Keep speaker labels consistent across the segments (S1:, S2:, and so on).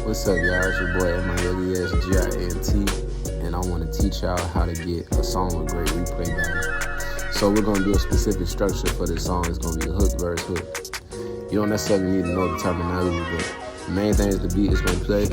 S1: What's up, y'all? It's your boy MILESGIANT, and I want to teach y'all how to get a song with great replay value. So we're going to do a specific structure for this song. It's going to be hook, verse, hook. You don't necessarily need to know the terminology, but the main thing is the beat is going to play,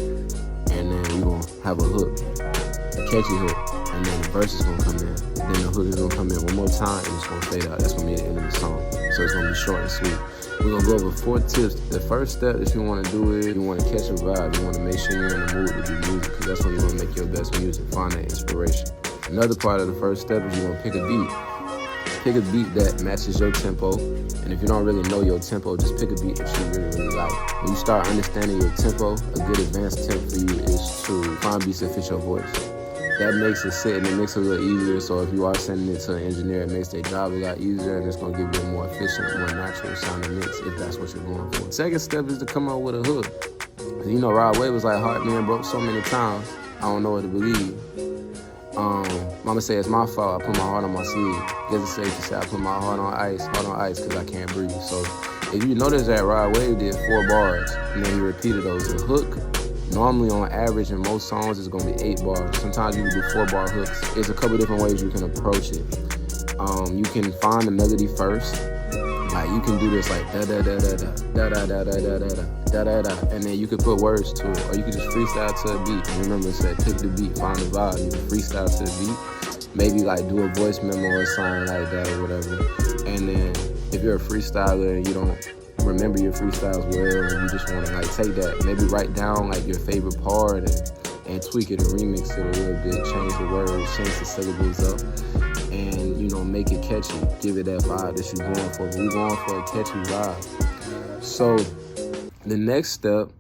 S1: and then you're going to have a hook, a catchy hook, and then the verse is going to come in. Then the hook is going to come in one more time, and it's going to fade out. That's going to be the end of the song. So it's going to be short and sweet. We're going to go over 4 tips. The first step that you want to do is you want to catch a vibe. You want to make sure you're in the mood to do music, because that's when you're going to make your best music, find that inspiration. Another part of the first step is you're going to pick a beat. Pick a beat that matches your tempo. And if you don't really know your tempo, just pick a beat that you really, really like. When you start understanding your tempo, a good advanced tip for you is to find beats that fit your voice. That makes it sit and it makes it a little easier. So if you are sending it to an engineer, it makes their job a lot easier, and it's going to give you a more efficient, more natural sounding mix if that's what you're going for. Second step is to come up with a hook. You know, Rod Wave was like, heart man broke so many times, I don't know what to believe. Mama say it's my fault, I put my heart on my sleeve. Guess it's safe to say I put my heart on ice, cause I can't breathe. So if you notice that Rod Wave did 4 bars, and then he repeated those. The hook, normally on average in most songs, is gonna be 8 bars. Sometimes you can do 4-bar hooks. There's a couple different ways you can approach it. You can find the melody first. Like you can do this like da da da da da da da da da da da da da da, and then you can put words to it, or you can just freestyle to a beat. And remember, it said pick the beat, find the vibe. You can freestyle to the beat. Maybe like do a voice memo or something like that or whatever. And then if you're a freestyler and you don't remember your freestyles well, and you just want to like take that, maybe write down like your favorite part and tweak it and remix it a little bit, change the words, change the syllables up, and you know, make it catchy, give it that vibe that you're going for. But we're going for a catchy vibe. So the next step,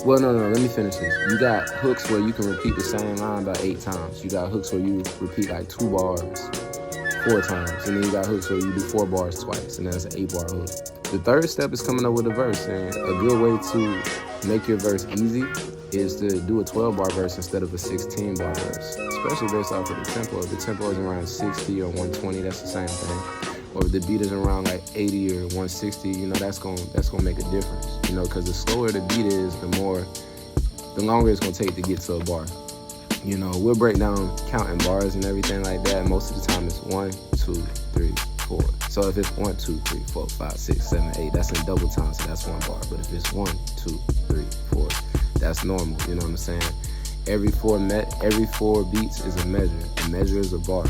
S1: well, no, let me finish this. You got hooks where you can repeat the same line about 8 times. You got hooks where you repeat like 2 bars 4 times, and then you got hooks where you do 4 bars twice, and that's an 8-bar hook. The third step is coming up with a verse, and a good way to make your verse easy is to do a 12-bar verse instead of a 16-bar verse, especially based off of the tempo. If the tempo is around 60 or 120, that's the same thing. Or if the beat is around like 80 or 160, you know, that's gonna make a difference, you know, because the slower the beat is, the longer it's gonna take to get to a bar. You know, we'll break down counting bars and everything like that. Most of the time it's 1, 2, 3, 4. So if it's 1, 2, 3, 4, 5, 6, 7, 8, that's in double time, so that's 1 bar. But if it's 1, 2, 3, 4, that's normal, you know what I'm saying? Every 4 beats is a measure. A measure is a bar.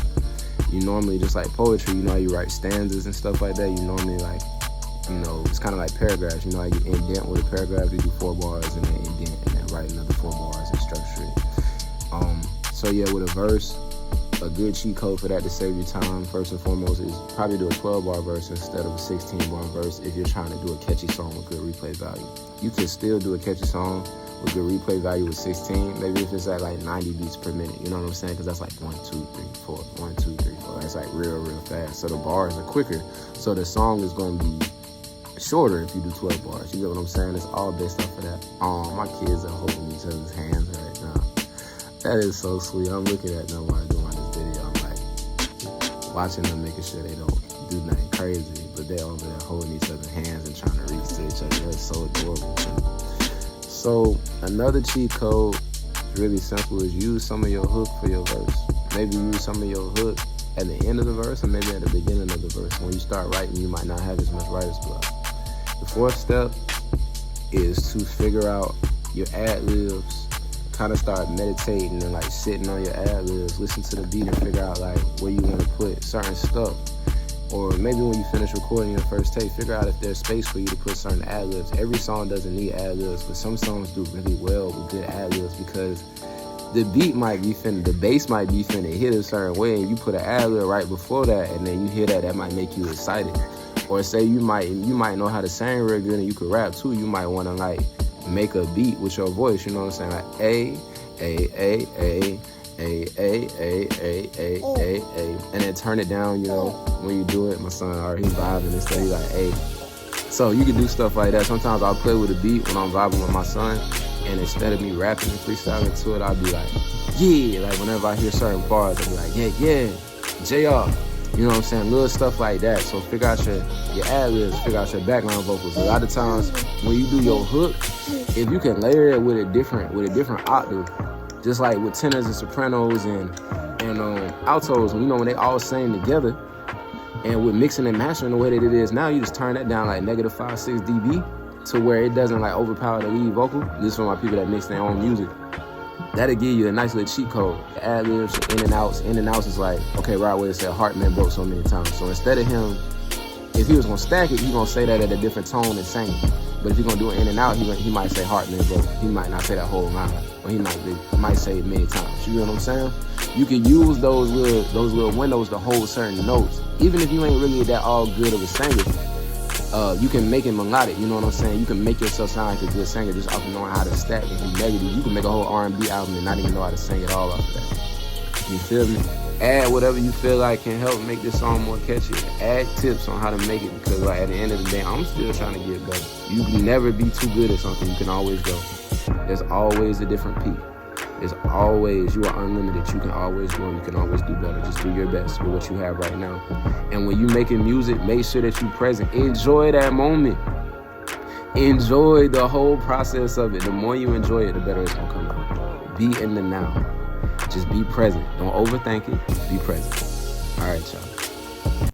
S1: You normally, just like poetry, you know how you write stanzas and stuff like that, you normally like, you know, it's kind of like paragraphs. You know how you indent with a paragraph, you do 4 bars and then indent and then write another 4 bars and structure it. So yeah, with a verse, a good cheat code for that to save you time, first and foremost, is probably do a 12-bar verse instead of a 16-bar verse if you're trying to do a catchy song with good replay value. You can still do a catchy song with good replay value with 16, maybe if it's at like 90 beats per minute, you know what I'm saying? Because that's like 1, 2, 3, 4, 1, 2, 3, 4. That's like real fast. So the bars are quicker. So the song is going to be shorter if you do 12 bars. You get what I'm saying? It's all based off of that. My kids are holding each other's hands right now. That is so sweet. I'm looking at them while I'm doing this video. I'm like watching them, making sure they don't do nothing crazy, but they're over there holding each other's hands and trying to reach to each other. That's so adorable. So another cheat code, really simple, is use some of your hook for your verse. Maybe use some of your hook at the end of the verse, or maybe at the beginning of the verse. When you start writing, you might not have as much writer's block. The 4th step is to figure out your ad-libs. Kind of start meditating and like sitting on your ad-libs, listen to the beat and figure out like where you want to put certain stuff. Or maybe when you finish recording your first take, figure out if there's space for you to put certain ad-libs. Every song doesn't need ad-libs, but some songs do really well with good ad-libs because the beat might be the bass might be finna hit a certain way, and you put an ad-lib right before that, and then you hear that might make you excited. Or say you might know how to sing real good and you could rap too. You might want to like make a beat with your voice, you know what I'm saying? Like A, and then turn it down, you know, when you do it. My son already vibing and stuff, he's like, A. So you can do stuff like that. Sometimes I'll play with a beat when I'm vibing with my son, and instead of me rapping and freestyling to it, I'll be like, yeah, like whenever I hear certain bars, I'll be like, yeah, JR, You know what I'm saying? Little stuff like that. So figure out your ad-libs, figure out your background vocals. A lot of times when you do your hook, if you can layer it with a different octave, just like with tenors and sopranos and altos, when they all sing together, and with mixing and mastering the way that it is now, you just turn that down like -5-6 dB to where it doesn't like overpower the lead vocal. This is for my people that mix their own music. That'll give you a nice little cheat code. The ad-libs, in and outs is like, okay, right where it said Hartman broke so many times. So instead of him, if he was gonna stack it, he's gonna say that at a different tone and sing it. But if you're gonna do it in and out, he might say Hartman broke. He might not say that whole line, or he might say it many times. You know what I'm saying? You can use those little windows to hold certain notes. Even if you ain't really that all good of a singer, you can make it melodic. You know what I'm saying? You can make yourself sound like a good singer just off of knowing how to stack and be negative. You can make a whole R&B album and not even know how to sing it all off of that. You feel me? Add whatever you feel like can help make this song more catchy. Add tips on how to make it, because like at the end of the day, I'm still trying to get better. You can never be too good at something. You can always go. There's always a different peak. There's always, you are unlimited. You can always grow. You can always do better. Just do your best with what you have right now. And when you're making music, make sure that you're present. Enjoy that moment. Enjoy the whole process of it. The more you enjoy it, the better it's gonna come out. Be in the now. Just be present. Don't overthink it. Be present. All right, y'all.